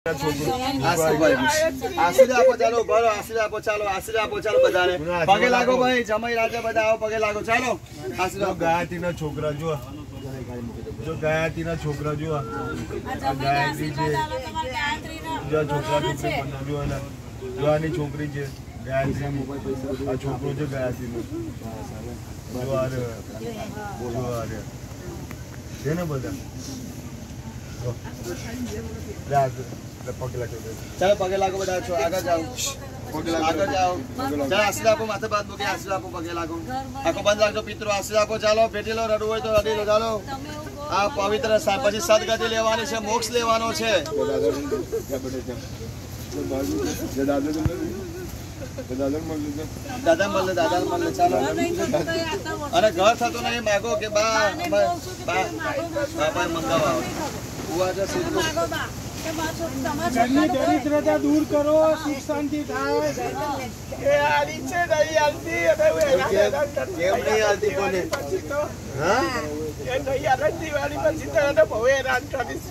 આશીર્વાદ આપો ચાલો ભરો આશીર્વાદ આપો ચાલો બધાને પગે લાગો ભાઈ જમાઈ રાજા બધા આવો પગે લાગો ચાલો આશીર્વાદ ગાયત્રીના છોકરા જો ગાયત્રીના છોકરા જો ગાયત્રી છે જો છોકરા છોકરી જો જોવાની છોકરી છે ગાયત્રી આ છોકરો છે ગાયત્રીનો જો આ છે ને બધા ચાલો પગે લાગો બધા છો આગળ જાઓ ચાલો આશીર્વાદ આપો માથે બાદ મૂકી આશીર્વાદ આપો પગે લાગો આખો બંધ રાખજો પિતરો આશીર્વાદ આપો ચાલો પેટીલો રડવું હોય તો રડી લો ચાલો આ પવિત્ર પછી સદગતિ લેવાની છે મોક્ષ લેવાનો છે દાદા મળે ચાલો અને ઘર થતું નહીં માગો કે બા મંગાવા દરિદ્રતા દૂર કરો સુખ શાંતિ થાય એ આલી છે નહીં આલતી કેમ નહીં આલતી કોને હા એ નહીં આલે દિવાળી પછી તો બહુ હેરાન કરીશ